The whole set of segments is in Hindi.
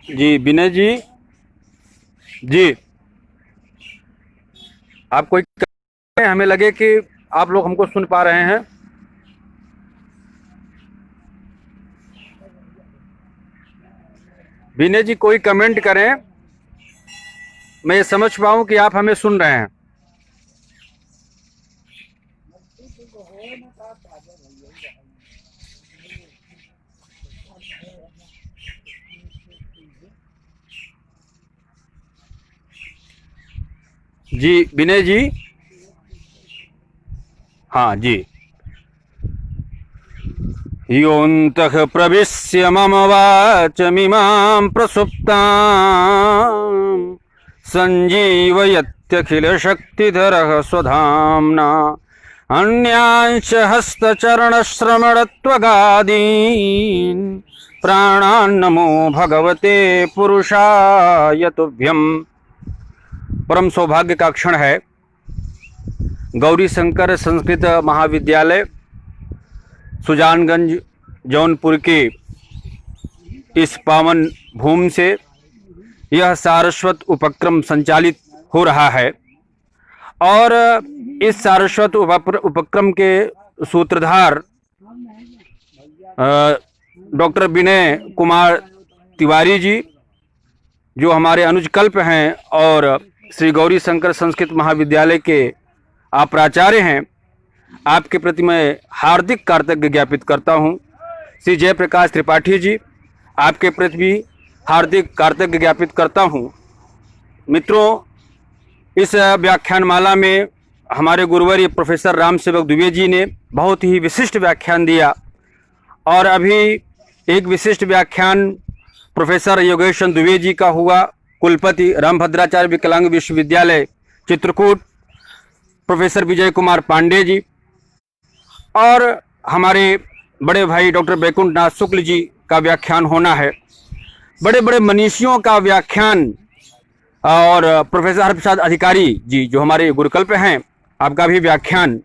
जी विनय जी। जी आप कोई हमें लगे कि आप लोग हमको सुन पा रहे हैं। विनय जी कोई कमेंट करें, मैं ये समझ पाऊं कि आप हमें सुन रहे हैं। जी विनय जी। हाँ जी। योऽन्तः प्रविश्य मम वाचमिमां प्रसुप्तां सञ्जीवयत्यखिलशक्तिधरः स्वधाम्ना अन्यांश हस्तचरणश्रवणत्वगादीन् प्राणान्नमो भगवते पुरुषाय तुभ्यम्। परम सौभाग्य का क्षण है। गौरी शंकर संस्कृत महाविद्यालय सुजानगंज जौनपुर के इस पावन भूमि से यह सारस्वत उपक्रम संचालित हो रहा है और इस सारस्वत उपक्रम के सूत्रधार डॉक्टर विनय कुमार तिवारी जी, जो हमारे अनुजकल्प हैं और श्री गौरी शंकर संस्कृत महाविद्यालय के आप प्राचार्य हैं, आपके प्रति मैं हार्दिक कृतज्ञता ज्ञापित करता हूं। श्री जयप्रकाश त्रिपाठी जी, आपके प्रति भी हार्दिक कृतज्ञता ज्ञापित करता हूं। मित्रों, इस व्याख्यानमाला में हमारे गुरुवर्य प्रोफेसर राम सेवक दुबे जी ने बहुत ही विशिष्ट व्याख्यान दिया और अभी एक विशिष्ट व्याख्यान प्रोफेसर योगेश्वर दुबे जी का हुआ, कुलपति रामभद्राचार्य विकलांग विश्वविद्यालय चित्रकूट प्रोफेसर विजय कुमार पांडे जी, और हमारे बड़े भाई डॉक्टर बैकुंठ नाथ शुक्ल जी का व्याख्यान होना है। बड़े बड़े मनीषियों का व्याख्यान और प्रोफेसर हरप्रसाद अधिकारी जी जो हमारे गुरुकल्प हैं, आपका भी व्याख्यान।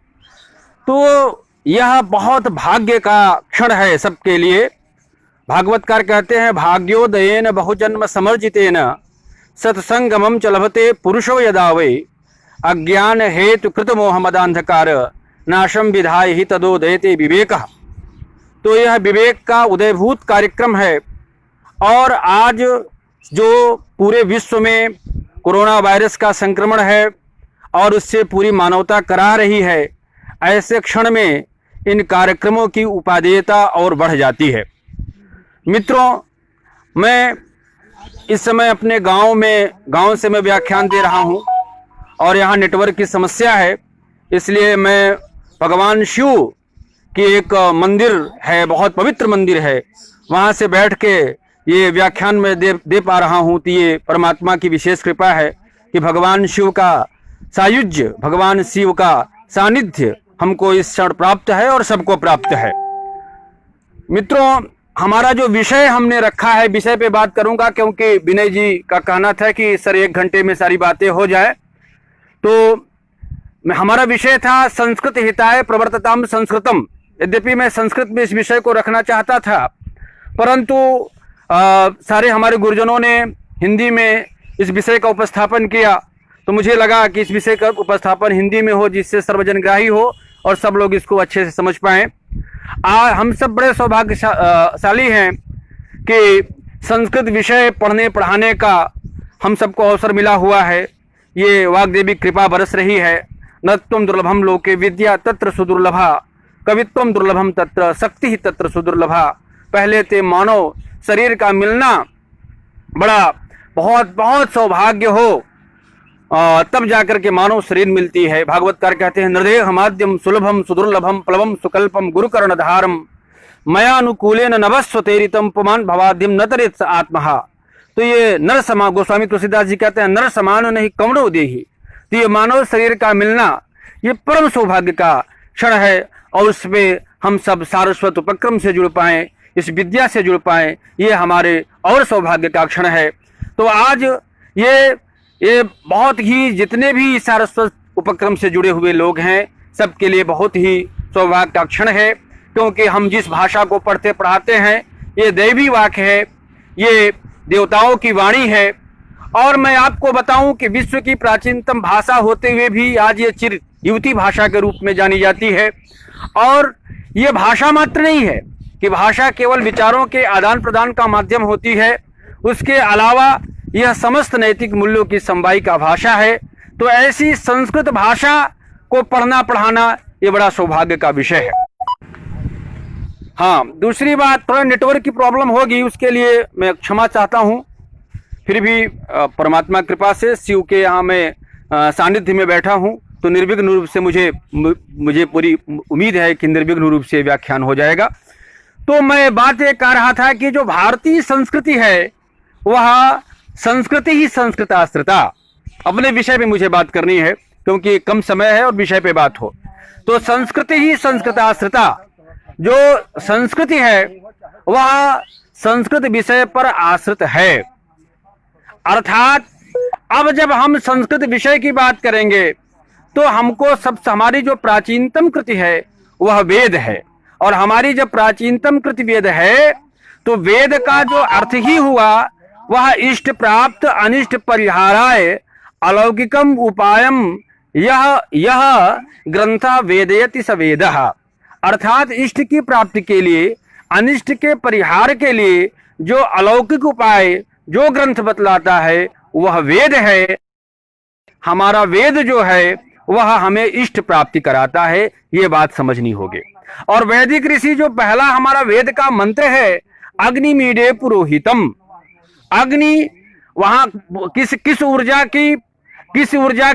तो यह बहुत भाग्य का क्षण है सबके लिए। भागवतकार कहते हैं, भाग्योदयेन बहुजन्म समर्जितेन सत्संगमम च लभते पुरुषो यदा वै अज्ञान हेतु कृत मोहमदांधकार नाशम विधाय ही तदोदयते विवेकः। तो यह विवेक का उदयभूत कार्यक्रम है और आज जो पूरे विश्व में कोरोना वायरस का संक्रमण है और उससे पूरी मानवता करा रही है, ऐसे क्षण में इन कार्यक्रमों की उपादेयता और बढ़ जाती है। मित्रों, मैं इस समय अपने गांव से मैं व्याख्यान दे रहा हूं और यहाँ नेटवर्क की समस्या है, इसलिए मैं भगवान शिव की एक मंदिर है, बहुत पवित्र मंदिर है, वहाँ से बैठ के ये व्याख्यान में दे पा रहा हूँ। तो ये परमात्मा की विशेष कृपा है कि भगवान शिव का सायुज्य, भगवान शिव का सानिध्य हमको इस क्षण प्राप्त है और सबको प्राप्त है। मित्रों, हमारा जो विषय हमने रखा है, विषय पे बात करूंगा क्योंकि विनय जी का कहना था कि सर 1 घंटे में सारी बातें हो जाए। तो हमारा विषय था संस्कृत हिताय प्रवर्तताम संस्कृतम। यद्यपि मैं संस्कृत में इस विषय को रखना चाहता था, परंतु सारे हमारे गुरुजनों ने हिंदी में इस विषय का उपस्थापन किया, तो मुझे लगा कि इस विषय का उपस्थापन हिंदी में हो जिससे सर्वजनग्राही हो और सब लोग इसको अच्छे से समझ पाएं। हम सब बड़े सौभाग्यशाली हैं कि संस्कृत विषय पढ़ने पढ़ाने का हम सबको अवसर मिला हुआ है। ये वाग्देवी कृपा बरस रही है। नत्वं दुर्लभम लोके विद्या तत्र सुदुर्लभा, कवित्वम दुर्लभम तत्र शक्ति ही तत्र सुदुर्लभा। पहले ते मानव शरीर का मिलना बड़ा बहुत बहुत सौभाग्य हो, तब जाकर के मानव शरीर मिलती है। भागवतकार कहते हैं, नृदेह माध्यम सुलभम सुदुर्लभम प्लवम सुकल्पम गुरुकर्णधारम मयानुकूलेन नभस्वतेरितम पुमान भवाद्यम न तरेत आत्महा। तो ये नर समान, गोस्वामी तुलसीदास जी कहते हैं, नर समान नहीं कवणो देहि। तो ये मानव शरीर का मिलना ये परम सौभाग्य का क्षण है और उसमें हम सब सारस्वत उपक्रम से जुड़ पाएं, इस विद्या से जुड़ पाएं, ये हमारे और सौभाग्य का क्षण है। तो आज ये बहुत ही जितने भी सारस्वत उपक्रम से जुड़े हुए लोग हैं, सबके लिए बहुत ही सौभाग्य का क्षण है, क्योंकि हम जिस भाषा को पढ़ते पढ़ाते हैं ये दैवी वाक्य है, ये देवताओं की वाणी है। और मैं आपको बताऊं कि विश्व की प्राचीनतम भाषा होते हुए भी आज ये चिर युवती भाषा के रूप में जानी जाती है। और ये भाषा मात्र नहीं है कि भाषा केवल विचारों के आदान प्रदान का माध्यम होती है, उसके अलावा यह समस्त नैतिक मूल्यों की समवायी का भाषा है। तो ऐसी संस्कृत भाषा को पढ़ना पढ़ाना ये बड़ा सौभाग्य का विषय है। हाँ, दूसरी बात, थोड़ा नेटवर्क की प्रॉब्लम होगी, उसके लिए मैं क्षमा चाहता हूँ। फिर भी परमात्मा कृपा से शिव के यहाँ मैं सानिध्य में बैठा हूँ, तो निर्विघ्न रूप से मुझे पूरी उम्मीद है कि निर्विघ्न रूप से व्याख्यान हो जाएगा। तो मैं बात ये कह रहा था कि जो भारतीय संस्कृति है वह संस्कृति ही संस्कृताश्रिता। अपने विषय पे मुझे बात करनी है क्योंकि कम समय है और विषय पे बात हो। तो संस्कृति ही संस्कृताश्रिता, जो संस्कृति है वह संस्कृत विषय पर आश्रित है। अर्थात अब जब हम संस्कृत विषय की बात करेंगे तो हमको सबसे, हमारी जो प्राचीनतम कृति है वह वेद है। और हमारी जब प्राचीनतम कृति वेद है तो वेद का जो अर्थ ही हुआ वह इष्ट प्राप्त अनिष्ट परिहाराय अलौकिकम उपायम यह ग्रंथ वेदयति स वेदः। अर्थात इष्ट की प्राप्ति के लिए, अनिष्ट के परिहार के लिए जो अलौकिक उपाय जो ग्रंथ बतलाता है वह वेद है। हमारा वेद जो है वह हमें इष्ट प्राप्ति कराता है, ये बात समझनी होगी। और वैदिक ऋषि जो पहला हमारा वेद का मंत्र है, अग्निमीडे पुरोहितम। अग्नि वहां किस ऊर्जा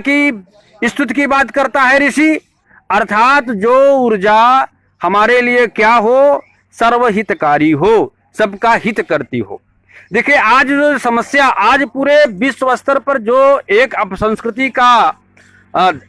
की स्तुति की बात करता है ऋषि? अर्थात जो ऊर्जा हमारे लिए क्या हो, सर्वहितकारी हो, सबका हित करती हो। देखिए, आज जो समस्या, आज पूरे विश्व स्तर पर जो एक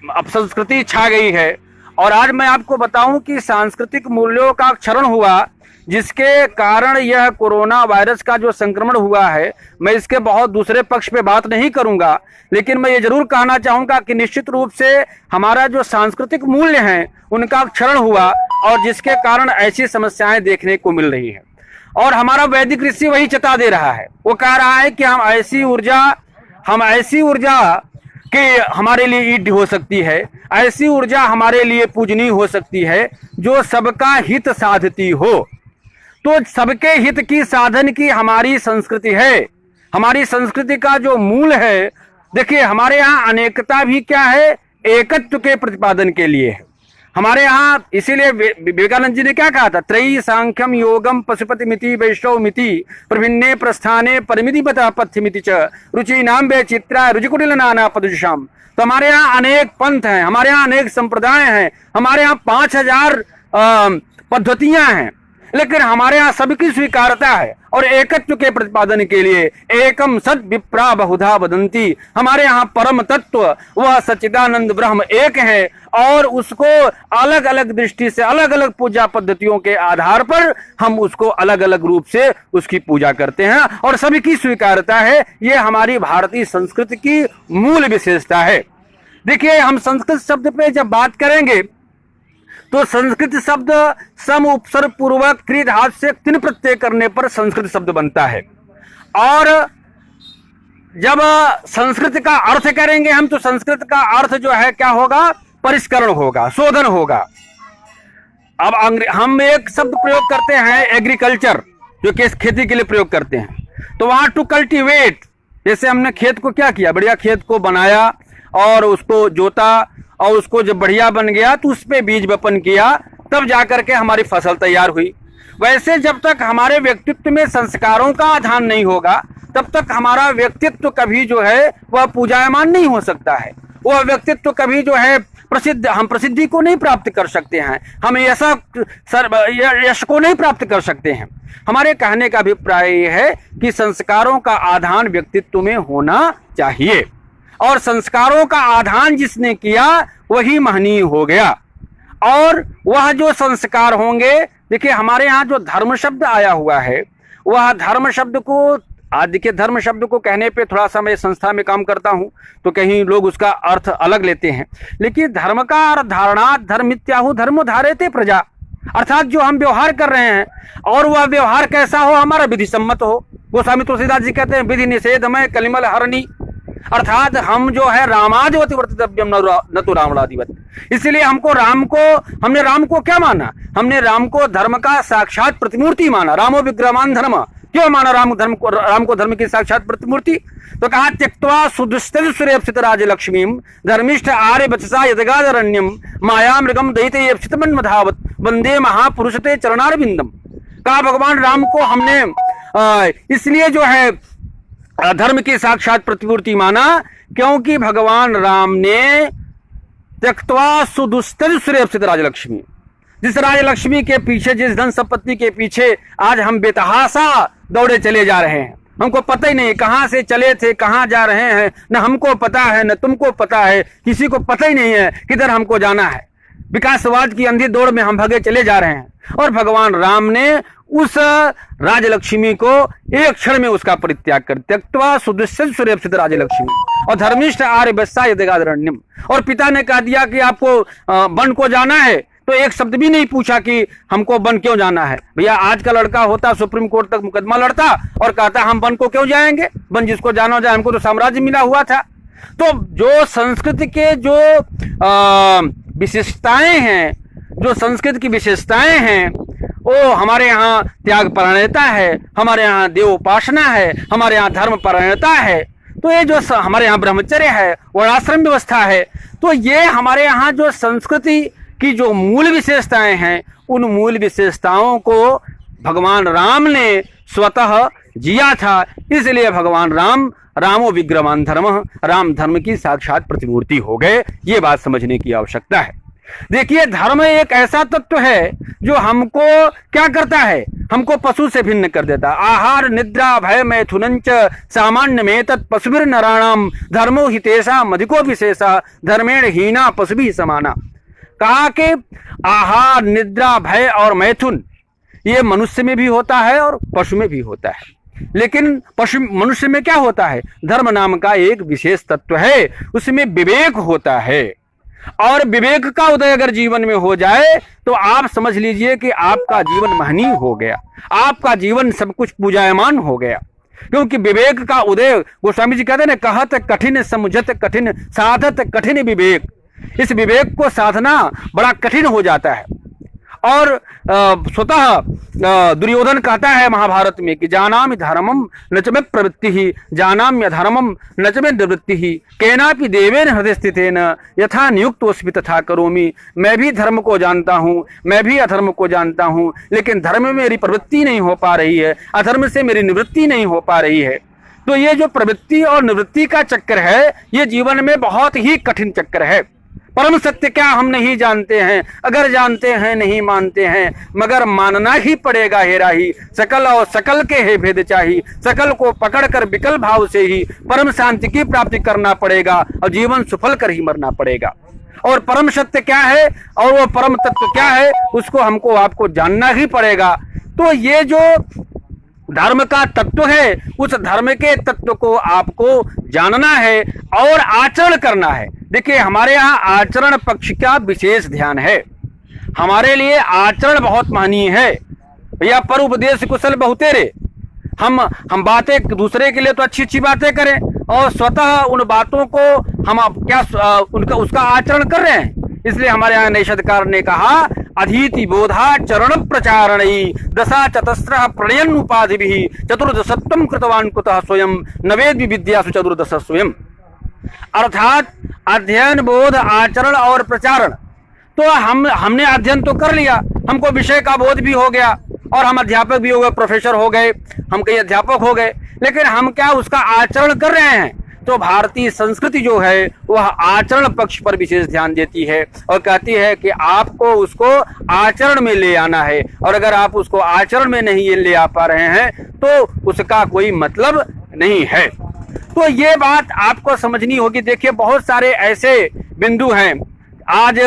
अपसंस्कृति छा गई है, और आज मैं आपको बताऊं कि सांस्कृतिक मूल्यों का क्षरण हुआ, जिसके कारण यह कोरोना वायरस का जो संक्रमण हुआ है। मैं इसके बहुत दूसरे पक्ष पे बात नहीं करूंगा, लेकिन मैं ये जरूर कहना चाहूंगा कि निश्चित रूप से हमारा जो सांस्कृतिक मूल्य हैं उनका क्षरण हुआ, और जिसके कारण ऐसी समस्याएं देखने को मिल रही हैं। और हमारा वैदिक ऋषि वही चेता दे रहा है, वो कह रहा है कि हम ऐसी ऊर्जा कि हमारे लिए ईड हो सकती है, ऐसी ऊर्जा हमारे लिए पूजनीय हो सकती है जो सबका हित साधती हो। तो सबके हित की साधन की हमारी संस्कृति है। हमारी संस्कृति का जो मूल है, देखिए हमारे यहाँ अनेकता भी क्या है, एकत्व के प्रतिपादन के लिए है हमारे यहाँ। इसीलिए विवेकानंद जी ने क्या कहा था, त्रयी सांख्यम योगम पशुपति मिति वैष्णव मिति प्रभिन्ने प्रस्थाने परिमिति पथ्य मिति च रुचि नाम वे चित्रा रुचिकुटिल नाना पदुषाम। तो हमारे यहाँ अनेक पंथ हैं, हमारे यहाँ अनेक संप्रदाय हैं, हमारे यहाँ 5000 पद्धतियां हैं, लेकिन हमारे यहाँ सबकी स्वीकारता है। और एकत्व के प्रतिपादन के लिए एकम सद विप्रा बहुधा वदंती, हमारे यहाँ परम तत्व वह सच्चिदानंद ब्रह्म एक है, और उसको अलग अलग दृष्टि से, अलग अलग पूजा पद्धतियों के आधार पर हम उसको अलग अलग रूप से उसकी पूजा करते हैं, और सभी की स्वीकारता है। ये हमारी भारतीय संस्कृति की मूल विशेषता है। देखिए, हम संस्कृत शब्द पे जब बात करेंगे तो संस्कृत शब्द सम उपसर्ग पूर्वक क्रिय धातु से तिन प्रत्यय करने पर संस्कृत शब्द बनता है। और जब संस्कृत का अर्थ करेंगे हम, तो संस्कृत का अर्थ जो है क्या होगा, परिष्करण होगा, शोधन होगा। अब हम एक शब्द प्रयोग करते हैं एग्रीकल्चर, जो कि खेती के लिए प्रयोग करते हैं, तो वहां टू कल्टीवेट, जैसे हमने खेत को क्या किया, बढ़िया खेत को बनाया और उसको जोता, और उसको जब बढ़िया बन गया तो उस पे बीज वपन किया, तब जाकर के हमारी फसल तैयार हुई। वैसे जब तक हमारे व्यक्तित्व में संस्कारों का आधान नहीं होगा, तब तक हमारा व्यक्तित्व कभी जो है वह पूजायमान नहीं हो सकता है। वह व्यक्तित्व कभी जो है हम प्रसिद्धि को नहीं प्राप्त कर सकते हैं, हम यश को नहीं प्राप्त कर सकते हैं। हमारे कहने का अभिप्राय यह है कि संस्कारों का आधान व्यक्तित्व में होना चाहिए, और संस्कारों का आधान जिसने किया वही महनीय हो गया। और वह जो संस्कार होंगे, देखिए हमारे यहाँ जो धर्म शब्द आया हुआ है, वह धर्म शब्द को, आज देखिए धर्म शब्द को कहने पे थोड़ा सा मैं संस्था में काम करता हूँ तो कहीं लोग उसका अर्थ अलग लेते हैं, लेकिन धर्म का अर्थ धारणा धर्मित्याहु धर्मो धारेते प्रजा। अर्थात जो हम व्यवहार कर रहे हैं और वह व्यवहार कैसा हो, हमारा विधि सम्मत हो। गोस्वामी तुलसीदास जी कहते हैं विधि निषेधमय कलिमल हरणी, अर्थात हम जो है रामादिवत वर्तितव्यम न तो रावणादिवत। इसलिए हमने राम को क्या माना, हमने राम को धर्म का साक्षात प्रतिमूर्ति माना। रामो विग्रहवान धर्म, क्यों माना राम को धर्म की साक्षात प्रतिमूर्ति? तो कहा त्यक्त्वा सुदुस्थित सूर्यप्सित राजलक्ष्मीम धर्मिष्ठ आर्य बचसा यदगादरण्यम माया मृगम दयिते यप्सितमन्मधावत वंदे महापुरुषते चरणारविंदम। कहा भगवान राम को हमने इसलिए जो है धर्म की साक्षात प्रतिमूर्ति माना, क्योंकि भगवान राम ने त्यक्त्वा सुदुस्थित सूर्यप्सित राजलक्ष्मी, जिस राजलक्ष्मी के पीछे, जिस धन संपत्ति के पीछे आज हम बेतहासा दौड़े चले जा रहे हैं, हमको पता ही नहीं कहां से चले थे, कहां जा रहे हैं, न हमको पता है न तुमको पता है, किसी को पता ही नहीं है किधर हमको जाना है। विकासवाद की अंधी दौड़ में हम भगे चले जा रहे हैं, और भगवान राम ने उस राजलक्ष्मी को एक क्षण में उसका परित्याग कर त्यक्त्वा सुदुस्थित सूर्यप्सित राजलक्ष्मी और धर्मिष्ठ आर्य वत्सा यदगादरण्यम। और पिता ने कह दिया कि आपको वन को जाना है, तो एक शब्द भी नहीं पूछा कि हमको वन क्यों जाना है। भैया आज का लड़का होता सुप्रीम कोर्ट तक मुकदमा लड़ता और कहता हम वन को क्यों जाएंगे, वन जिसको जाना हो जाए, हमको तो साम्राज्य मिला हुआ था। तो जो संस्कृति के जो विशेषताएं हैं, जो संस्कृत की विशेषताएं हैं, वो हमारे यहाँ त्याग परायणता है, हमारे यहाँ देव उपासना है, हमारे यहाँ धर्म परायणता है, तो ये जो हमारे यहाँ ब्रह्मचर्य है, वर्णाश्रम व्यवस्था है, तो ये हमारे यहाँ जो संस्कृति की जो मूल विशेषताएं हैं, उन मूल विशेषताओं को भगवान राम ने स्वतः जिया था। इसलिए भगवान रामो विग्रहवान धर्म, राम धर्म की साक्षात प्रतिमूर्ति हो गए। ये बात समझने की आवश्यकता है। देखिए, धर्म एक ऐसा तत्व है जो हमको क्या करता है, हमको पशु से भिन्न कर देता। आहार निद्रा भय मैथुनंच सामान्य में तत् पशुभिर नराणाम धर्मो हितेशा मधिको विशेषा धर्मेण हीना पशुभि समाना। कहा कि आहार निद्रा भय और मैथुन ये मनुष्य में भी होता है और पशु में भी होता है, लेकिन मनुष्य में क्या होता है, धर्म नाम का एक विशेष तत्व है, उसमें विवेक होता है। और विवेक का उदय अगर जीवन में हो जाए तो आप समझ लीजिए कि आपका जीवन महनीय हो गया, आपका जीवन सब कुछ पूजायमान हो गया। क्योंकि विवेक का उदय, गोस्वामी जी कहते हैं, कहत कठिन समझत कठिन साधत कठिन विवेक। इस विवेक को साधना बड़ा कठिन हो जाता है। और स्वतः दुर्योधन कहता है महाभारत में कि जानामि धर्मम न च मे प्रवृत्ति ही जानाम्य धर्मम न च मे निवृत्ति ही केनापि देवेन हृदय स्थितेन यथा नियुक्तोऽस्मि तथा करोमि। मैं भी धर्म को जानता हूँ, मैं भी अधर्म को जानता हूँ, लेकिन धर्म में मेरी प्रवृत्ति नहीं हो पा रही है, अधर्म से मेरी निवृत्ति नहीं हो पा रही है। तो ये जो प्रवृत्ति और निवृत्ति का चक्कर है, ये जीवन में बहुत ही कठिन चक्कर है। परम सत्य क्या हम नहीं जानते हैं, अगर जानते हैं नहीं मानते हैं, मगर मानना ही पड़ेगा हे राही। सकल और सकल के हे भेद चाही, सकल को पकड़कर विकल भाव से ही परम शांति की प्राप्ति करना पड़ेगा और जीवन सफल कर ही मरना पड़ेगा। और परम सत्य क्या है और वो परम तत्व क्या है, उसको हमको आपको जानना ही पड़ेगा। तो ये जो धर्म का तत्व है, उस धर्म के तत्व को आपको जानना है और आचरण करना है। देखिए, हमारे यहाँ आचरण पक्ष का विशेष ध्यान है, हमारे लिए आचरण बहुत महनीय है। भैया पर उपदेश कुशल बहुतेरे, हम बातें दूसरे के लिए तो अच्छी अच्छी बातें करें और स्वतः उन बातों को हम क्या उसका आचरण कर रहे हैं। इसलिए हमारे यहाँ नैषधकार ने कहा अधीति बोधा चरण प्रचारणई दशा चतस्र प्रणयन उपाधि चतुर्दशत्वम कृतवान कुतः स्वयं नवेद विद्यासु चतुर्दश स्वयं। अर्थात अध्ययन बोध आचरण और प्रचारण। तो हमने अध्ययन तो कर लिया, हमको विषय का बोध भी हो गया और हम अध्यापक भी हो गए, प्रोफेसर हो गए, हम कई अध्यापक हो गए, लेकिन हम क्या उसका आचरण कर रहे हैं। तो भारतीय संस्कृति जो है वह आचरण पक्ष पर विशेष ध्यान देती है और कहती है कि आपको उसको आचरण में ले आना है, और अगर आप उसको आचरण में नहीं ले आ पा रहे हैं तो उसका कोई मतलब नहीं है। तो ये बात आपको समझनी होगी। देखिए, बहुत सारे ऐसे बिंदु हैं आज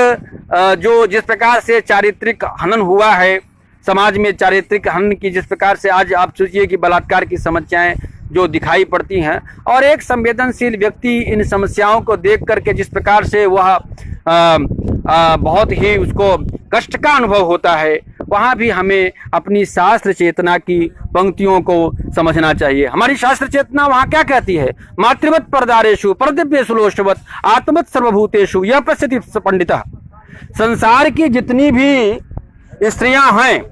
जो जिस प्रकार से चारित्रिक हनन हुआ है समाज में, चारित्रिक हनन की जिस प्रकार से आज आप सोचिए कि बलात्कार की समस्याएं जो दिखाई पड़ती हैं, और एक संवेदनशील व्यक्ति इन समस्याओं को देख करके जिस प्रकार से वह बहुत ही उसको कष्ट का अनुभव होता है, वहाँ भी हमें अपनी शास्त्र चेतना की पंक्तियों को समझना चाहिए। हमारी शास्त्र चेतना वहाँ क्या कहती है? मातृवत परदारेषु परदिव्येषु लोष्टवत आत्मवत सर्वभूतेषु यह पश्यति पंडितः। संसार की जितनी भी स्त्रियां हैं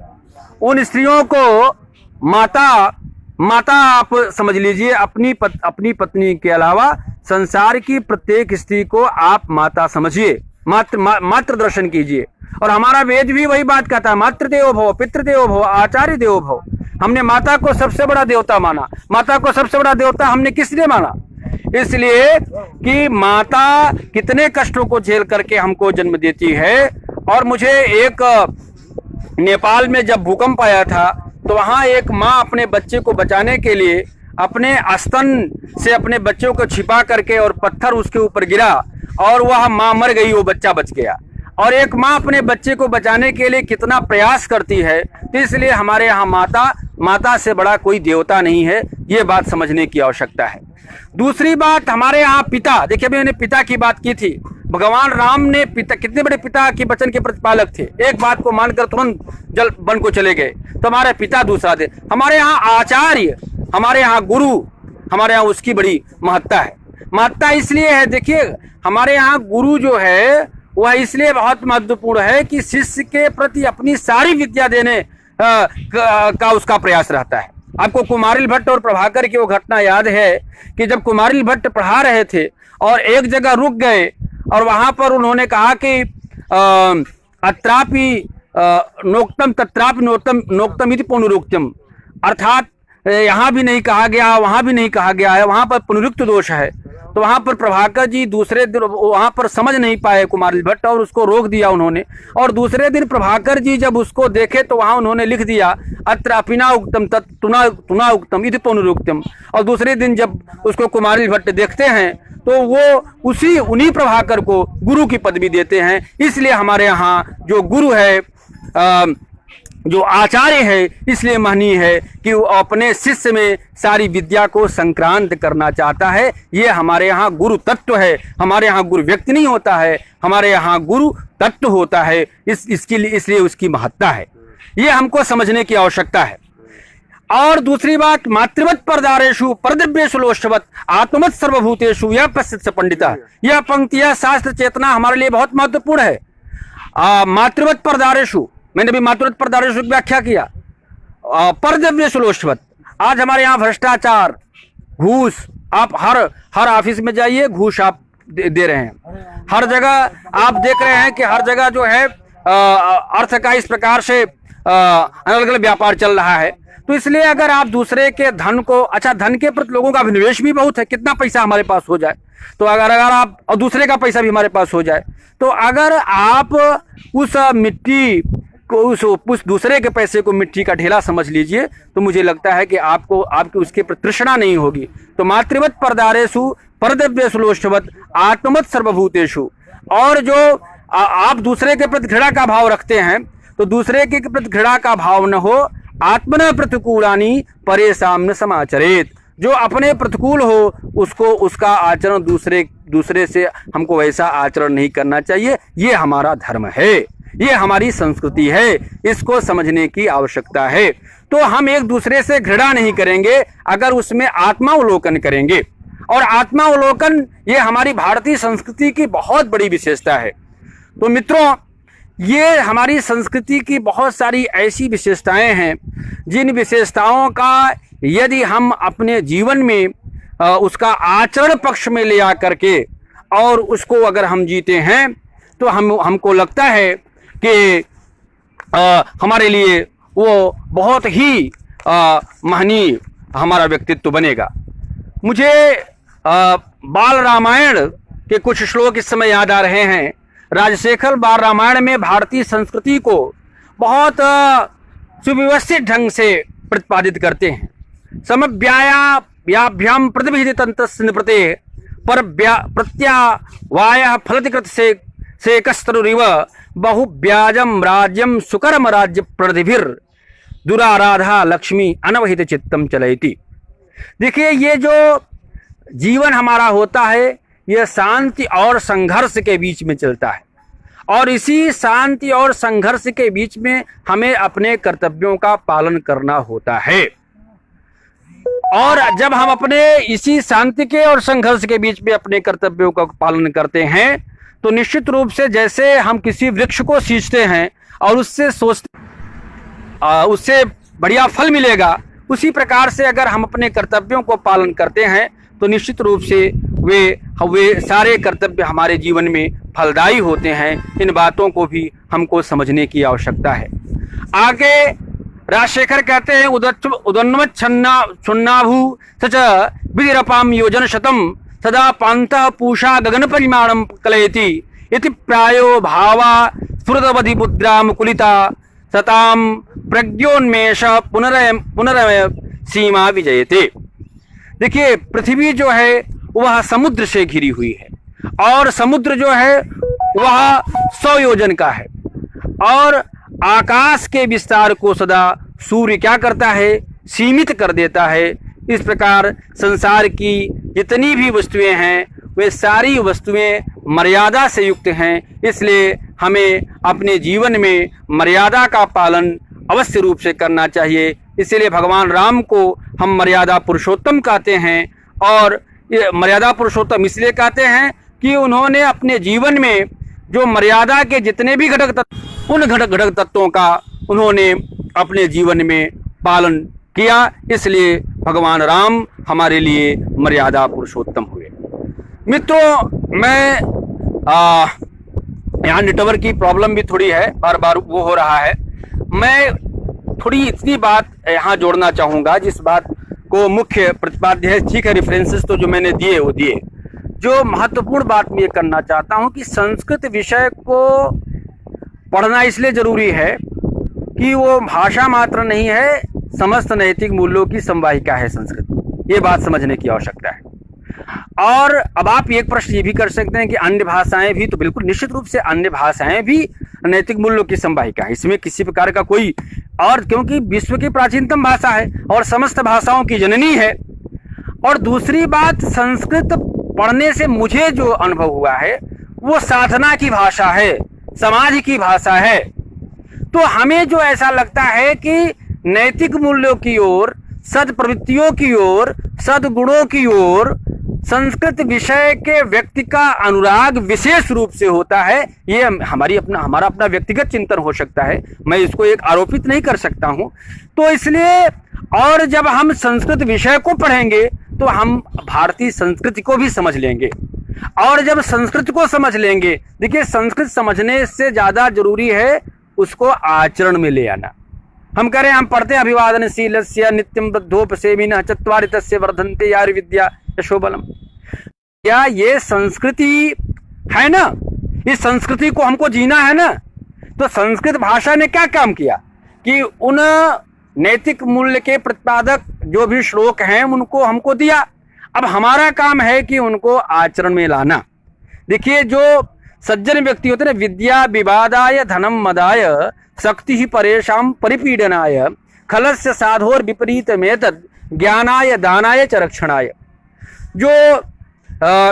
उन स्त्रियों को माता आप समझ लीजिए। अपनी पत्नी के अलावा संसार की प्रत्येक स्त्री को आप माता समझिए, मातृ दर्शन कीजिए। और हमारा वेद भी वही बात कहता है, मातृदेवो भव पितृदेवो भव आचार्य देवो भव। हमने माता को सबसे बड़ा देवता माना। माता को सबसे बड़ा देवता हमने किस लिए माना? इसलिए कि माता कितने कष्टों को झेल करके हमको जन्म देती है। और मुझे एक नेपाल में जब भूकंप आया था तो वहां एक माँ अपने बच्चे को बचाने के लिए अपने स्तन से अपने बच्चों को छिपा करके और पत्थर उसके ऊपर गिरा और वह माँ मर गई, वो बच्चा बच गया। और एक माँ अपने बच्चे को बचाने के लिए कितना प्रयास करती है। तो इसलिए हमारे यहाँ माता से बड़ा कोई देवता नहीं है, ये बात समझने की आवश्यकता है। दूसरी बात, हमारे यहाँ पिता, देखिए अभी मैंने पिता की बात की थी। भगवान राम ने पिता, कितने बड़े पिता के वचन के प्रतिपालक थे। एक बात को मानकर तुरंत जल वन को चले गए। तो हमारे पिता दूसरा थे। हमारे यहाँ आचार्य, हमारे यहाँ गुरु, हमारे यहाँ उसकी बड़ी महत्ता है। महत्ता इसलिए है, देखिए हमारे यहाँ गुरु जो है वह इसलिए बहुत महत्वपूर्ण है कि शिष्य के प्रति अपनी सारी विद्या देने का उसका प्रयास रहता है। आपको कुमारिल भट्ट और प्रभाकर की वो घटना याद है कि जब कुमारिल भट्ट पढ़ा रहे थे और एक जगह रुक गए और वहां पर उन्होंने कहा कि अत्रापि नोक्तम तत्रापि नोक्तम इति पुनरुक्तम, अर्थात यहाँ भी नहीं कहा गया वहां भी नहीं कहा गया है, वहां पर पुनरुक्त दोष है। तो वहां पर प्रभाकर जी दूसरे दिन वहां पर समझ नहीं पाए कुमारिल भट्ट और उसको रोक दिया उन्होंने। और दूसरे दिन प्रभाकर जी जब उसको देखे तो वहां उन्होंने लिख दिया अत्र अपिना उक्तम तुना उक्तम इति पुनरुक्तम। और दूसरे दिन जब उसको कुमारिल भट्ट देखते हैं तो वो उन्हीं प्रभाकर को गुरु की पदवी देते हैं। इसलिए हमारे यहाँ जो गुरु है, जो आचार्य है, इसलिए महनीय है कि वो अपने शिष्य में सारी विद्या को संक्रांत करना चाहता है। ये हमारे यहाँ गुरु तत्व है। हमारे यहाँ गुरु व्यक्ति नहीं होता है, हमारे यहाँ गुरु तत्व होता है। इसलिए उसकी महत्ता है, ये हमको समझने की आवश्यकता है। और दूसरी बात, मातृवत परदारेषु परदिव्येषु लोष्टवत आत्मवत सर्वभूतेषु यह पश्यति पंडितः। यह पंक्तियां शास्त्र चेतना हमारे लिए बहुत महत्वपूर्ण है। मातृवत परदारेषु, मैंने भी मातृवत परदारेषु की व्याख्या किया। परदिव्येषु लोष्टवत, आज हमारे यहाँ भ्रष्टाचार, घूस, आप हर ऑफिस में जाइए घूस आप दे रहे हैं। हर जगह आप देख रहे हैं कि हर जगह जो है अर्थ का इस प्रकार से अलग अलग व्यापार चल रहा है। तो इसलिए अगर आप दूसरे के धन को, अच्छा धन के प्रति लोगों का अभिनिवेश भी बहुत है, कितना पैसा हमारे पास हो जाए तो अगर आप, और दूसरे का पैसा भी हमारे पास हो जाए, तो अगर आप उस मिट्टी को, उस दूसरे के पैसे को मिट्टी का ढेला समझ लीजिए, तो मुझे लगता है कि आपकी उसके प्रति तृष्णा नहीं होगी। तो मातृवत परदारेषु परदिव्येषु लोष्टवत आत्मवत सर्वभूतेषु। और जो आप दूसरे के प्रति घृणा का भाव रखते हैं तो दूसरे के प्रति घृणा का भाव न हो। आत्मन प्रतिकूलानि परेषां न समाचरेत, जो अपने प्रतिकूल हो उसको उसका आचरण दूसरे से हमको वैसा आचरण नहीं करना चाहिए। ये हमारा धर्म है, ये हमारी संस्कृति है, इसको समझने की आवश्यकता है। तो हम एक दूसरे से घृणा नहीं करेंगे अगर उसमें आत्मावलोकन करेंगे। और आत्मावलोकन ये हमारी भारतीय संस्कृति की बहुत बड़ी विशेषता है। तो मित्रों, ये हमारी संस्कृति की बहुत सारी ऐसी विशेषताएं हैं जिन विशेषताओं का यदि हम अपने जीवन में उसका आचरण पक्ष में ले आकर के और उसको अगर हम जीते हैं तो हमको लगता है कि हमारे लिए वो बहुत ही महनीय हमारा व्यक्तित्व बनेगा। मुझे बाल रामायण के कुछ श्लोक इस समय याद आ रहे हैं। राजशेखर बाल रामायण में भारतीय संस्कृति को बहुत सुव्यवस्थित ढंग से प्रतिपादित करते हैं। समव्यायाभ्याम प्रतिविहित निपते पर प्रत्यावाय फलतिकृत से कस्तरुरिव बहुब्याजम राज्यम सुकर्म राज्य प्रदिभिर दुराराधा लक्ष्मी अनवहित चित्तम चलयति। देखिए, ये जो जीवन हमारा होता है यह शांति और संघर्ष के बीच में चलता है। और इसी शांति और संघर्ष के बीच में हमें अपने कर्तव्यों का पालन करना होता है। और जब हम अपने इसी शांति के और संघर्ष के बीच में अपने कर्तव्यों का पालन करते हैं तो निश्चित रूप से जैसे हम किसी वृक्ष को सींचते हैं और उससे बढ़िया फल मिलेगा, उसी प्रकार से अगर हम अपने कर्तव्यों को पालन करते हैं तो निश्चित रूप से वे सारे कर्तव्य हमारे जीवन में फलदायी होते हैं। इन बातों को भी हमको समझने की आवश्यकता है। आगे राजशेखर कहते हैं उदन्मत छन्नाभू सच विधिरपाम योजन शतम सदा पांतः पूषा गगन परिमाणम कलयति इति प्रायो भावा स्फुरदवधि बुद्रा मुकुलिता सताम प्रज्ञोन्मेष पुनरय सीमा विजयते। देखिए, पृथ्वी जो है वह समुद्र से घिरी हुई है और समुद्र जो है वह 100 योजन का है और आकाश के विस्तार को सदा सूर्य क्या करता है, सीमित कर देता है। इस प्रकार संसार की जितनी भी वस्तुएं हैं वे सारी वस्तुएं मर्यादा से युक्त हैं, इसलिए हमें अपने जीवन में मर्यादा का पालन अवश्य रूप से करना चाहिए। इसीलिए भगवान राम को हम मर्यादा पुरुषोत्तम कहते हैं और ये मर्यादा पुरुषोत्तम इसलिए कहते हैं कि उन्होंने अपने जीवन में जो मर्यादा के जितने भी घटक तत्व उन घटक तत्वों का उन्होंने अपने जीवन में पालन किया, इसलिए भगवान राम हमारे लिए मर्यादा पुरुषोत्तम हुए। मित्रों, मैं यहाँ नेटवर्क की प्रॉब्लम भी थोड़ी है, बार बार वो हो रहा है। मैं थोड़ी इतनी बात यहाँ जोड़ना चाहूँगा जिस बात को मुख्य प्रतिपाद्य है। ठीक है, रेफरेंसेस तो जो मैंने दिए वो दिए। जो महत्वपूर्ण बात मैं ये करना चाहता हूँ कि संस्कृत विषय को पढ़ना इसलिए जरूरी है कि वो भाषा मात्र नहीं है, समस्त नैतिक मूल्यों की संवाहिका है संस्कृत। ये बात समझने की आवश्यकता है। और अब आप एक प्रश्न ये भी कर सकते हैं कि अन्य भाषाएं भी, तो बिल्कुल निश्चित रूप से अन्य भाषाएं भी नैतिक मूल्यों की संवाहिका है, इसमें किसी प्रकार का कोई, और क्योंकि विश्व की प्राचीनतम भाषा है और समस्त भाषाओं की जननी है। और दूसरी बात, संस्कृत पढ़ने से मुझे जो अनुभव हुआ है वो साधना की भाषा है, समाज की भाषा है। तो हमें जो ऐसा लगता है कि नैतिक मूल्यों की ओर, सद्प्रवृत्तियों की ओर, सद्गुणों की ओर संस्कृत विषय के व्यक्ति का अनुराग विशेष रूप से होता है, ये हमारा अपना व्यक्तिगत चिंतन हो सकता है, मैं इसको एक आरोपित नहीं कर सकता हूं। तो इसलिए, और जब हम संस्कृत विषय को पढ़ेंगे तो हम भारतीय संस्कृति को भी समझ लेंगे, और जब संस्कृत को समझ लेंगे, देखिए संस्कृत समझने से ज्यादा जरूरी है उसको आचरण में ले आना। हम कह रहे हैं, हम पढ़ते हैं अभिवादनशीलस्य नित्यं वृद्धोपसेविनः चत्वारि तस्य वर्धन्ते आयुर्विद्या यशोबलम। क्या ये संस्कृति है ना? इस संस्कृति को हमको जीना है ना। तो संस्कृत भाषा ने क्या काम किया कि उन नैतिक मूल्य के प्रतिपादक जो भी श्लोक हैं उनको हमको दिया। अब हमारा काम है कि उनको आचरण में लाना। देखिए, जो सज्जन व्यक्ति होते हैं, विद्या विवादाय धनम मदाय शक्ति ही परेशान परिपीडनाय खलस्य साधोर विपरीत मेतद ज्ञानाय दानाय च रक्षणाय। जो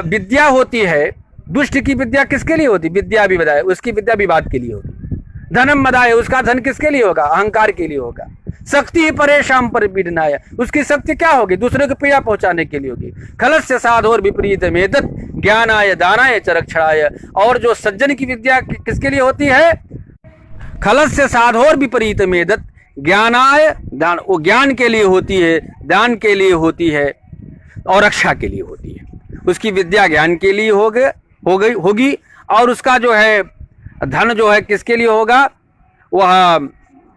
विद्या होती है, दुष्ट की विद्या किसके लिए होती? विद्या विवादाय, उसकी विद्या विवाद के लिए होगी। धनम मदाय, उसका धन किसके लिए होगा? अहंकार के लिए होगा। शक्ति ही परेशान परिपीडनाय, उसकी शक्ति क्या होगी? दूसरे को पीड़ा पहुंचाने के लिए होगी। खलस्य साधोर विपरीत मेतद ज्ञानाय दानाय च रक्षणाय। और जो सज्जन की विद्या किसके लिए होती है? खलस्य साधोर विपरीत मेदत ज्ञानाय दान, वो ज्ञान के लिए होती है, दान के लिए होती है और रक्षा के लिए होती है। उसकी विद्या ज्ञान के लिए होगी और उसका जो है धन जो है किसके लिए होगा? वह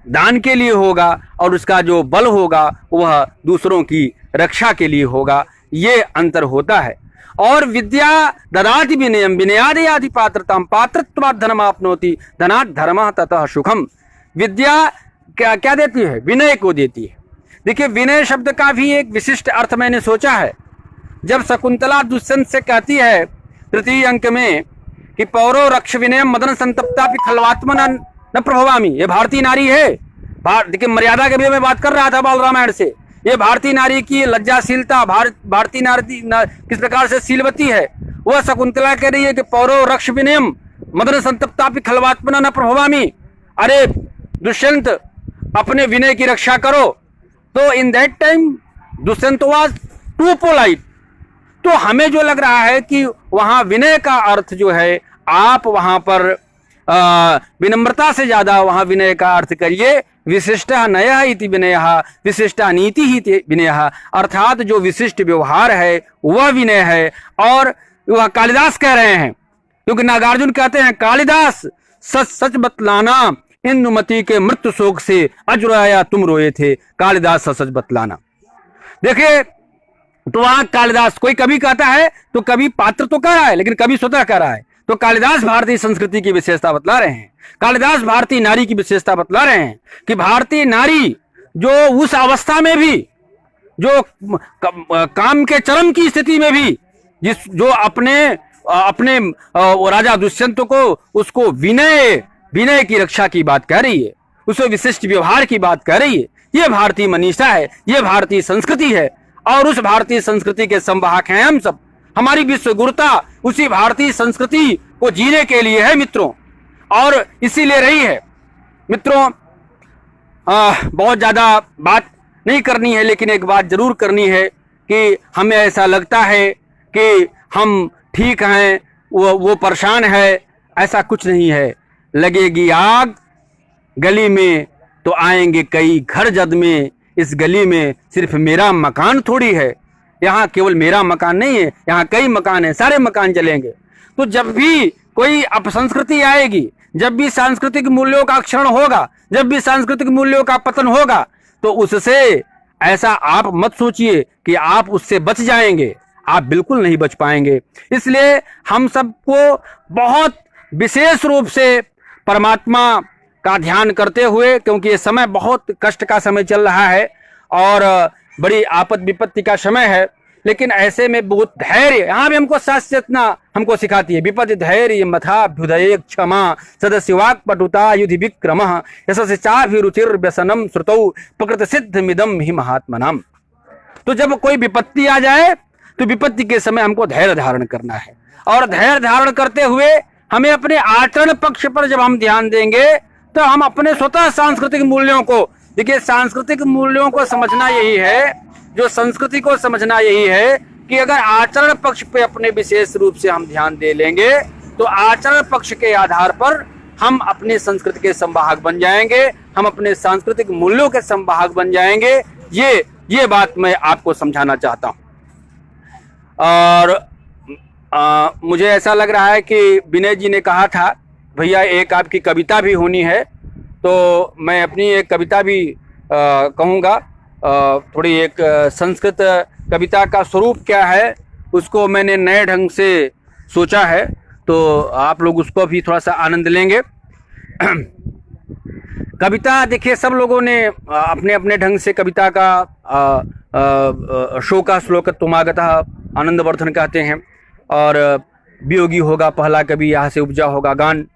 दान के लिए होगा, और उसका जो बल होगा वह दूसरों की रक्षा के लिए होगा। ये अंतर होता है। और विद्या ददाति विनयम विनयादयादि पात्रताम पात्रत्वात् धनमाप्नोति धनात् धर्मः ततः सुखम। विद्या क्या देती है? विनय को देती है। देखिए, विनय शब्द का भी एक विशिष्ट अर्थ मैंने सोचा है। जब शकुंतला दुष्यंत से कहती है तृतीय अंक में कि पौरो रक्ष विनयम मदन संतप्तापि खलवात्मना न प्रभवामी, ये भारतीय नारी है। देखिए, मर्यादा के भी मैं बात कर रहा था बाल रामायण से। ये भारतीय नारी की लज्जाशीलता, भारतीय नारी किस प्रकार से शीलवती है। वह शकुंतला कह रही है कि पौरो रक्ष विनयम, मदन संतप्तापि खलवात्मना न प्रभवामि, अरे दुष्यंत अपने विनय की रक्षा करो। तो in that time Dushyant was too polite. तो हमें जो लग रहा है कि वहां विनय का अर्थ जो है, आप वहां पर विनम्रता से ज्यादा वहां विनय का अर्थ करिए, विशिष्टा नया इति विनय, विशिष्टा नीति ही विनय, अर्थात जो विशिष्ट व्यवहार है वह विनय है। और वह कालिदास कह रहे हैं, क्योंकि नागार्जुन कहते हैं कालिदास सच सच बतलाना, इंदुमती के मृत्यु शोक से अजुराया तुम रोए थे। कालिदास सच सच बतलाना। देखिए, तो वहां कालिदास, कोई कवि कहता है तो कवि पात्र तो कह रहा है, लेकिन कवि स्वतः कह रहा है। तो कालिदास भारतीय संस्कृति की विशेषता बतला रहे हैं, कालिदास भारतीय नारी की विशेषता बतला रहे हैं कि भारतीय नारी जो उस अवस्था में भी, जो काम के चरम की स्थिति में भी, जो अपने राजा दुष्यंत को, उसको विनय की रक्षा की बात कह रही है, उसको विशिष्ट व्यवहार की बात कह रही है। ये भारतीय मनीषा है, ये भारतीय संस्कृति है, और उस भारतीय संस्कृति के संवाहक हैं हम सब। हमारी विश्व गुरुता उसी भारतीय संस्कृति को जीने के लिए है मित्रों, और इसीलिए रही है मित्रों। बहुत ज्यादा बात नहीं करनी है, लेकिन एक बात जरूर करनी है कि हमें ऐसा लगता है कि हम ठीक हैं, वो परेशान है। ऐसा कुछ नहीं है। लगेगी आग गली में तो आएंगे कई घर जद में, इस गली में सिर्फ मेरा मकान थोड़ी है, यहाँ केवल मेरा मकान नहीं है, यहाँ कई मकान है, सारे मकान जलेंगे। तो जब भी कोई अपसंस्कृति आएगी, जब भी सांस्कृतिक मूल्यों का क्षरण होगा, जब भी सांस्कृतिक मूल्यों का पतन होगा, तो उससे ऐसा आप मत सोचिए कि आप उससे बच जाएंगे, आप बिल्कुल नहीं बच पाएंगे। इसलिए हम सबको बहुत विशेष रूप से परमात्मा का ध्यान करते हुए, क्योंकि ये समय बहुत कष्ट का समय चल रहा है और बड़ी आपद विपत्ति का समय है, लेकिन ऐसे में बहुत धैर्य, यहाँ भी हमको शास्त्र चेतना हमको सिखाती है। विपत्ति धैर्य मथाभ्युदय क्षमा सदस्य वाक पटुता युधि विक्रम यशस्य चाभिरुचिर व्यसनम श्रुतौ प्रकृत सिद्ध मिदम ही महात्मनाम। तो जब कोई विपत्ति आ जाए तो विपत्ति के समय हमको धैर्य धारण करना है, और धैर्य धारण करते हुए हमें अपने आचरण पक्ष पर जब हम ध्यान देंगे तो हम अपने स्वतः सांस्कृतिक मूल्यों को, देखिए सांस्कृतिक मूल्यों को समझना यही है, जो संस्कृति को समझना यही है कि अगर आचरण पक्ष पे अपने विशेष रूप से हम ध्यान दे लेंगे तो आचरण पक्ष के आधार पर हम अपने संस्कृति के संवाहक बन जाएंगे, हम अपने सांस्कृतिक मूल्यों के संवाहक बन जाएंगे। ये बात मैं आपको समझाना चाहता हूं। और मुझे ऐसा लग रहा है कि विनय जी ने कहा था भैया एक आपकी कविता भी होनी है, तो मैं अपनी एक कविता भी कहूँगा। थोड़ी एक संस्कृत कविता का स्वरूप क्या है उसको मैंने नए ढंग से सोचा है, तो आप लोग उसको भी थोड़ा सा आनंद लेंगे। कविता देखिए, सब लोगों ने अपने अपने ढंग से कविता का शोका श्लोक तुमागतः आनंदवर्धन कहते हैं, और वियोगी होगा पहला कवि यहाँ से उपजा होगा गान।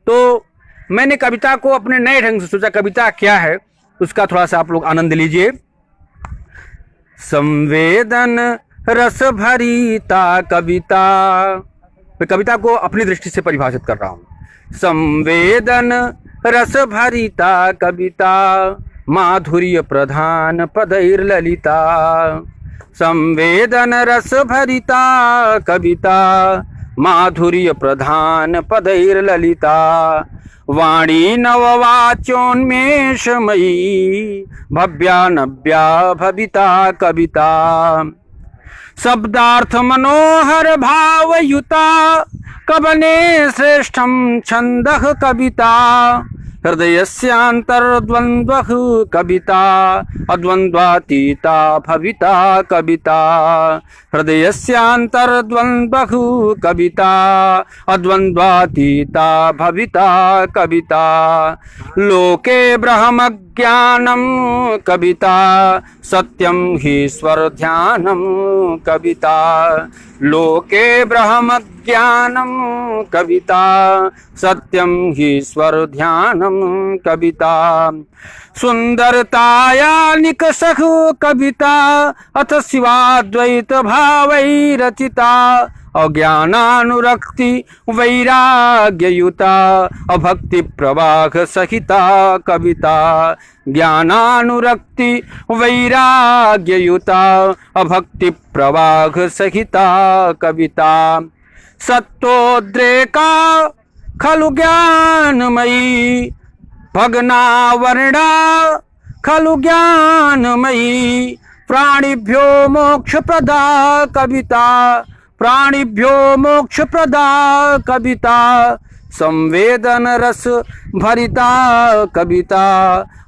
तो मैंने कविता को अपने नए ढंग से सोचा। कविता क्या है उसका थोड़ा सा आप लोग आनंद लीजिए। संवेदन रस भरीता कविता, मैं कविता को अपनी दृष्टि से परिभाषित कर रहा हूं। संवेदन रस भरीता कविता माधुर्य प्रधान पदैर ललिता। संवेदन रस भरिता कविता माधुर्य प्रधान पदैर ललिता। वाणी नववाच्योन्मेषमयी भव्या नव्या भविता कविता। शब्दार्थ मनोहर भावयुता कवने श्रेष्ठम छंदः कविता। हृदयस्यान्तर्द्वन्द्वः कविता अद्वन्द्वातीता भविता कविता। हृदयस्यान्तर्द्वन्द्वः कविता अद्वन्द्वातीता भविता कविता। लोके ब्रह्मज्ञानं कविता सत्यं हीश्वर ध्यानं कविता। लोके ब्रह्मज्ञानं कविता सत्यं हीश्वर ध्यानं कविता। सुंदरताया निकषः कविता अथ शिवाद्वैत भावै रचिता। अज्ञानानुरक्ति वैराग्ययुता अभक्ति प्रवाह सहिता कविता। ज्ञानानुरक्ति वैराग्ययुता अभक्ति प्रवाह सहिता कविता। सत्तोद्रेका खलु ज्ञानमयी भगनावर्णा खलु ज्ञानमयी। प्राणिभ्यो मोक्ष प्रदा कविता, प्राणिभ्यो मोक्ष प्रदा कविता। संवेदन रस भरिता कविता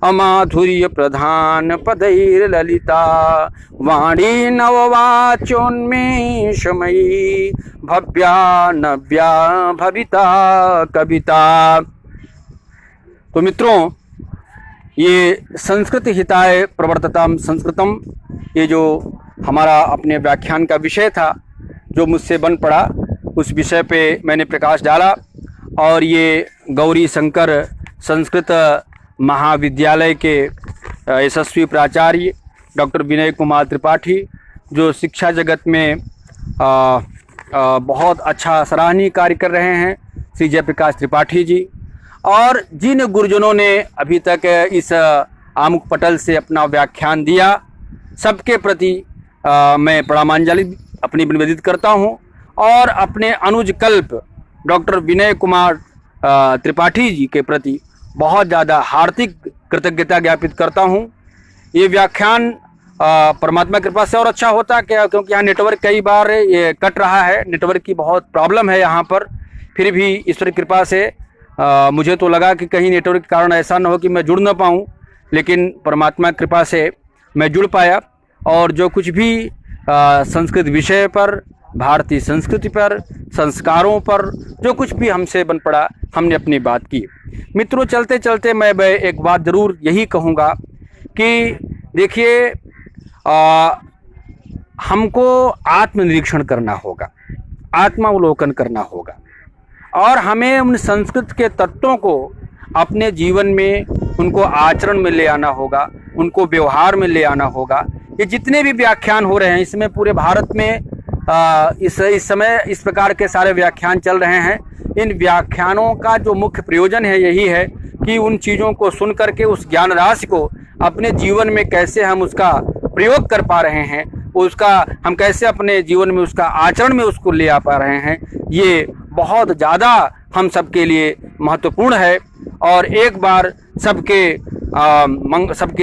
अमाधुर्य प्रधान पदैर ललिता। वाणी नववाचोन्मेषमयी भव्या नव्या भविता कविता। तो मित्रों, ये संस्कृत हिताय प्रवर्तताम संस्कृतम, ये जो हमारा अपने व्याख्यान का विषय था, जो मुझसे बन पड़ा, उस विषय पे मैंने प्रकाश डाला। और ये गौरी शंकर संस्कृत महाविद्यालय के यशस्वी प्राचार्य डॉक्टर विनय कुमार त्रिपाठी, जो शिक्षा जगत में बहुत अच्छा सराहनीय कार्य कर रहे हैं, श्री जयप्रकाश त्रिपाठी जी, और जिन गुरुजनों ने अभी तक इस आमुख पटल से अपना व्याख्यान दिया, सबके प्रति मैं प्रणामांजलि अपनी निवेदित करता हूं। और अपने अनुज कल्प डॉक्टर विनय कुमार त्रिपाठी जी के प्रति बहुत ज़्यादा हार्दिक कृतज्ञता ज्ञापित करता हूं। ये व्याख्यान परमात्मा कृपा से और अच्छा होता क्या, क्योंकि यहाँ नेटवर्क कई बार ये कट रहा है, नेटवर्क की बहुत प्रॉब्लम है यहाँ पर। फिर भी ईश्वर कृपा से मुझे तो लगा कि कहीं नेटवर्क के कारण ऐसा न हो कि मैं जुड़ न पाऊँ, लेकिन परमात्मा कृपा से मैं जुड़ पाया। और जो कुछ भी संस्कृत विषय पर, भारतीय संस्कृति पर, संस्कारों पर जो कुछ भी हमसे बन पड़ा, हमने अपनी बात की। मित्रों, चलते चलते मैं एक बात ज़रूर यही कहूँगा कि देखिए, हमको आत्मनिरीक्षण करना होगा, आत्मावलोकन करना होगा, और हमें उन संस्कृत के तत्वों को अपने जीवन में, उनको आचरण में ले आना होगा, उनको व्यवहार में ले आना होगा। ये जितने भी व्याख्यान हो रहे हैं, इसमें पूरे भारत में इस समय इस प्रकार के सारे व्याख्यान चल रहे हैं। इन व्याख्यानों का जो मुख्य प्रयोजन है यही है कि उन चीज़ों को सुन करके उस ज्ञान राशि को अपने जीवन में कैसे हम उसका प्रयोग कर पा रहे हैं, उसका हम कैसे अपने जीवन में उसका आचरण में उसको ले आ पा रहे हैं, ये बहुत ज़्यादा हम सबके लिए महत्वपूर्ण है। और एक बार सबके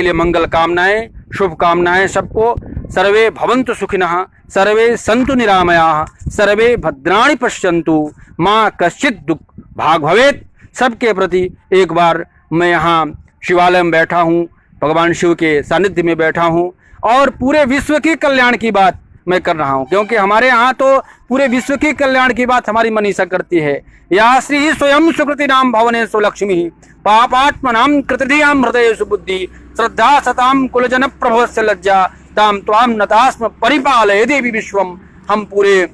लिए मंगल कामनाएं, शुभकामनाएं सबको। सर्वे भवन्तु सुखिनः, सर्वे सन्तु निरामयाः, सर्वे भद्राणि पश्यन्तु, माँ कश्चित् दुख भाग भवेत्। सबके प्रति एक बार मैं यहाँ शिवालय में बैठा हूँ, भगवान शिव के सानिध्य में बैठा हूँ, और पूरे विश्व की कल्याण की बात मैं कर रहा हूँ, क्योंकि हमारे यहाँ तो पूरे विश्व की कल्याण की बात हमारी मनीषा करती है। या श्री स्वयं सुकृति नाम भवने सुलक्ष्मी पापात्मनाम कृतधियाम हृदय सुबुद्धि श्रद्धा सताम कुलजन प्रभवस्य लज्जा ताम त्वाम नतास्म परिपालय देवी विश्वम। हम पूरे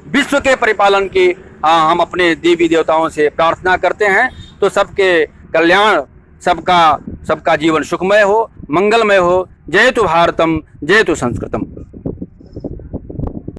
विश्व के परिपालन की हम अपने देवी देवताओं से प्रार्थना करते हैं। तो सबके कल्याण, सबका जीवन सुखमय हो, मंगलमय हो। जय तु भारतम, जय तु संस्कृतम।